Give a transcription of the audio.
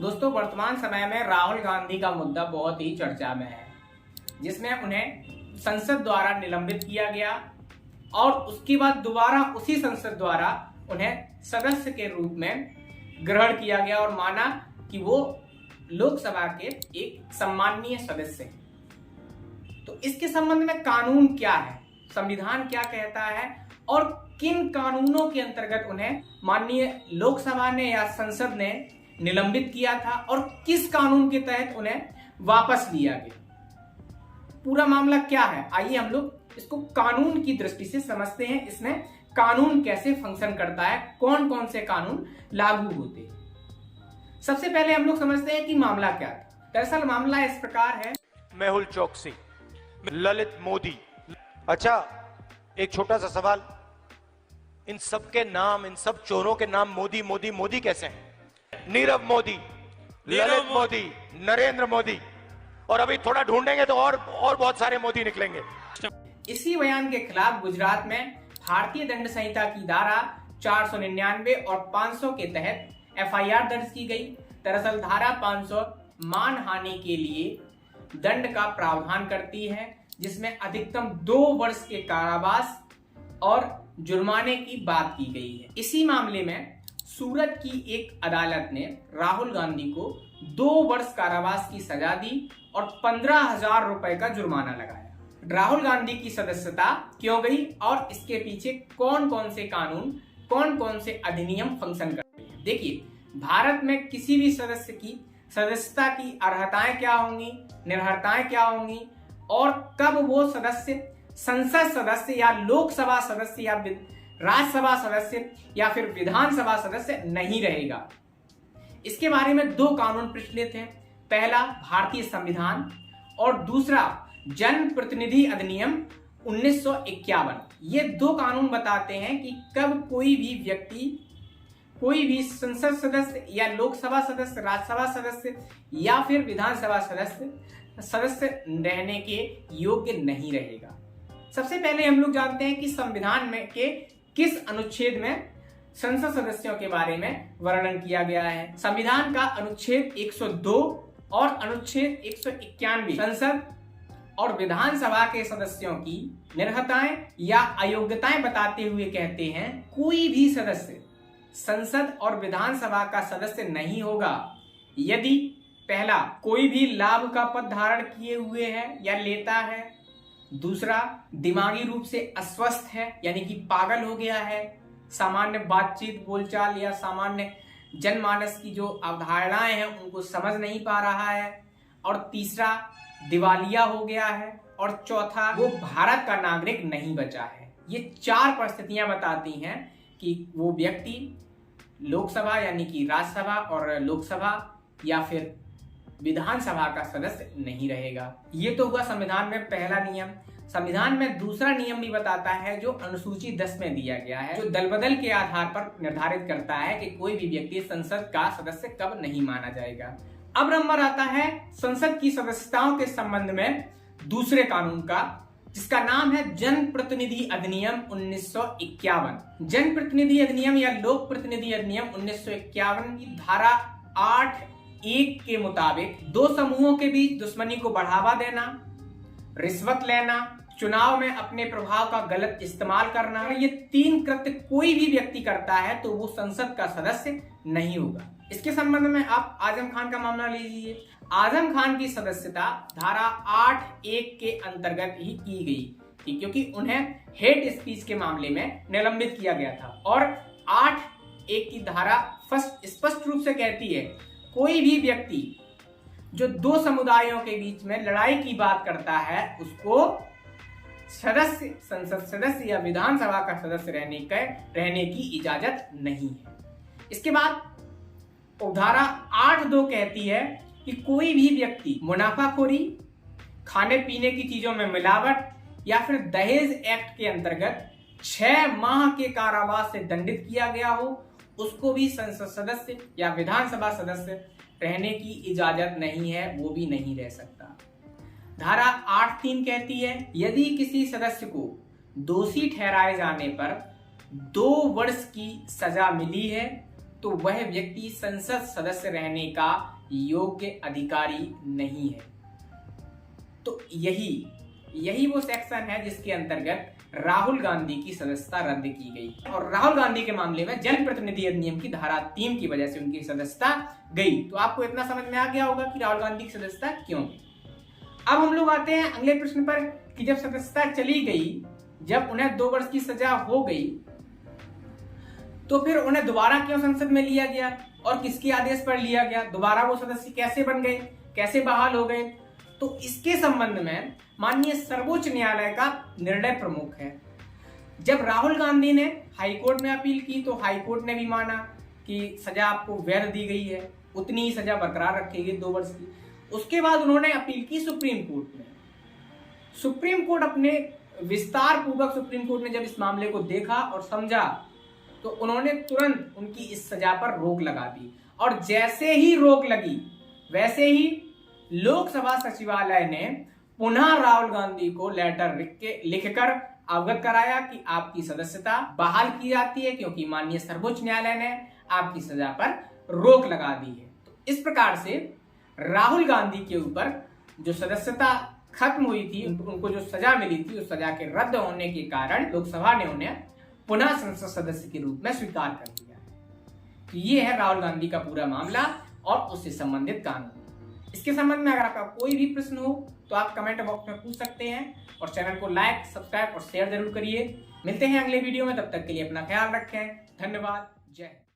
दोस्तों, वर्तमान समय में राहुल गांधी का मुद्दा बहुत ही चर्चा में है, जिसमें उन्हें संसद द्वारा निलंबित किया गया और उसके बाद दोबारा उसी संसद द्वारा उन्हें सदस्य के रूप में ग्रहण किया गया और माना कि वो लोकसभा के एक सम्माननीय सदस्य हैं। तो इसके संबंध में कानून क्या है, संविधान क्या कहता है और किन कानूनों के अंतर्गत उन्हें माननीय लोकसभा ने या संसद ने निलंबित किया था और किस कानून के तहत उन्हें वापस लिया गया, पूरा मामला क्या है, आइए हम लोग इसको कानून की दृष्टि से समझते हैं। इसमें कानून कैसे फंक्शन करता है, कौन कौन से कानून लागू होते हैं। सबसे पहले हम लोग समझते हैं कि मामला क्या था। दरअसल मामला इस प्रकार है। मेहुल चौकसी, ललित मोदी। अच्छा, एक छोटा सा सवाल, इन सब के नाम, इन सब चोरों के नाम मोदी मोदी मोदी कैसे हैं? नीरव मोदी, ललित मोदी, नरेंद्र मोदी, और अभी थोड़ा ढूंढेंगे तो और बहुत सारे मोदी निकलेंगे। इसी बयान के खिलाफ गुजरात में भारतीय दंड संहिता की धारा 499 और 500 के तहत एफआईआर दर्ज की गई। दरअसल धारा 500 मानहानि के लिए दंड का प्रावधान करती है, जिसमें अधिकतम 2 वर्ष के कारावास और जुर्माने की बात की गई है। इसी मामले में सूरत की एक अदालत ने राहुल गांधी को 2 वर्ष कारावास की सजा दी और 15,000 रुपए का जुर्माना लगाया। राहुल गांधी की सदस्यता क्यों गई और इसके पीछे कौन कौन से कानून, कौन कौन से अधिनियम फंक्शन करते हैं। देखिए, भारत में किसी भी सदस्य की सदस्यता की अर्हताएं क्या होंगी, निर्भरताएं क्या होंगी और कब वो सदस्य संसद सदस्य या लोकसभा सदस्य या राज्यसभा सदस्य या फिर विधानसभा सदस्य नहीं रहेगा। इसके बारे में 2 कानून प्रचलित हैं। पहला भारतीय संविधान और दूसरा जन प्रतिनिधि अधिनियम 1951। ये 2 कानून बताते हैं कि कब कोई भी व्यक्ति, कोई भी संसद सदस्य या लोकसभा सदस्य, राज्यसभा सदस्य या फिर विधानसभा सदस्य रहने के योग्य नहीं रहेगा। सबसे पहले हम लोग जानते हैं कि संविधान में के किस अनुच्छेद में संसद सदस्यों के बारे में वर्णन किया गया है। संविधान का अनुच्छेद 102 और अनुच्छेद 191 संसद और विधानसभा के सदस्यों की निर्हताएं या अयोग्यताएं बताते हुए कहते हैं, कोई भी सदस्य संसद और विधानसभा का सदस्य नहीं होगा यदि पहला, कोई भी लाभ का पद धारण किए हुए है या लेता है, दूसरा, दिमागी रूप से अस्वस्थ है यानी कि पागल हो गया है, सामान्य बातचीत, बोलचाल या सामान्य जनमानस की जो अवधारणाएं हैं उनको समझ नहीं पा रहा है, और तीसरा, दिवालिया हो गया है, और चौथा, वो भारत का नागरिक नहीं बचा है। ये 4 परिस्थितियां बताती हैं कि वो व्यक्ति लोकसभा यानी कि राज्यसभा और लोकसभा या फिर विधानसभा का सदस्य नहीं रहेगा। ये तो हुआ संविधान में पहला नियम। संविधान में दूसरा नियम भी बताता है जो अनुसूची 10 में दिया गया है, जो दलबदल के आधार पर निर्धारित करता है कि कोई भी व्यक्ति संसद का सदस्य कब नहीं माना जाएगा। अब नंबर आता है संसद की सदस्यताओं के संबंध में दूसरे कानून का, जिसका नाम है जन प्रतिनिधि अधिनियम 1951। जन प्रतिनिधि अधिनियम या लोक प्रतिनिधि अधिनियम 1951 की धारा 8(1) के मुताबिक 2 समूहों के बीच दुश्मनी को बढ़ावा देना, रिश्वत लेना, चुनाव में अपने प्रभाव का गलत इस्तेमाल करना, ये 3 कृत्य कोई भी व्यक्ति करता है तो वो संसद का सदस्य नहीं होगा। इसके संबंध में आप आजम खान का मामला लीजिए। आजम खान की सदस्यता धारा 8(1) के अंतर्गत ही की गई थी, क्योंकि उन्हें हेट स्पीच के मामले में निलंबित किया गया था। और 8(1) की धारा स्पष्ट रूप से कहती है, कोई भी व्यक्ति जो 2 समुदायों के बीच में लड़ाई की बात करता है उसको सदस्य, संसद सदस्य या विधानसभा का सदस्य रहने की इजाजत नहीं है। इसके बाद धारा 8(2) कहती है कि कोई भी व्यक्ति मुनाफाखोरी, खाने पीने की चीजों में मिलावट या फिर दहेज एक्ट के अंतर्गत 6 माह के कारावास से दंडित किया गया हो, उसको भी संसद सदस्य या विधानसभा सदस्य रहने की इजाजत नहीं है, वो भी नहीं रह सकता। धारा 8(3) कहती है, यदि किसी सदस्य को दोषी ठहराए जाने पर 2 वर्ष की सजा मिली है तो वह व्यक्ति संसद सदस्य रहने का योग्य अधिकारी नहीं है। तो यही वो सेक्शन है जिसके अंतर्गत राहुल गांधी की सदस्यता रद्द की गई। और राहुल गांधी के मामले में जनप्रतिनिधि अधिनियम की धारा 3 की वजह से उनकी सदस्यता गई। तो आपको इतना समझ में आ गया होगा कि राहुल गांधी की सदस्यता क्यों गई। अब हम लोग आते हैं अगले प्रश्न पर कि जब सदस्यता चली गई, जब उन्हें 2 वर्ष की सजा हो गई, तो फिर उन्हें दोबारा क्यों संसद में लिया गया और किसके आदेश पर लिया गया? दोबारा वो सदस्य कैसे बन गए, कैसे बहाल हो गए? तो इसके संबंध में माननीय सर्वोच्च न्यायालय का निर्णय प्रमुख है। जब राहुल गांधी ने हाईकोर्ट में अपील की तो हाईकोर्ट ने भी माना कि सजा आपको वैध दी गई है, उतनी ही सजा बरकरार रखेगी 2 वर्ष की। उसके बाद उन्होंने अपील की सुप्रीम कोर्ट में। सुप्रीम कोर्ट अपने विस्तार पूर्वक सुप्रीम कोर्ट ने जब इस मामले को देखा और समझा तो उन्होंने तुरंत उनकी इस सजा पर रोक लगा दी। और जैसे ही रोक लगी वैसे ही लोकसभा सचिवालय ने पुनः राहुल गांधी को लेटर लिखकर अवगत कराया कि आपकी सदस्यता बहाल की जाती है क्योंकि माननीय सर्वोच्च न्यायालय ने आपकी सजा पर रोक लगा दी है। तो इस प्रकार से राहुल गांधी के ऊपर जो सदस्यता खत्म हुई थी, उनको जो सजा मिली थी, उस सजा के रद्द होने के कारण लोकसभा ने उन्हें पुनः संसद सदस्य के रूप में स्वीकार कर लिया है। तो ये है राहुल गांधी का पूरा मामला और उससे संबंधित कानून। इसके संबंध में अगर आपका कोई भी प्रश्न हो तो आप कमेंट बॉक्स में पूछ सकते हैं और चैनल को लाइक, सब्सक्राइब और शेयर जरूर करिए। मिलते हैं अगले वीडियो में, तब तक के लिए अपना ख्याल रखें। धन्यवाद। जय हिंद।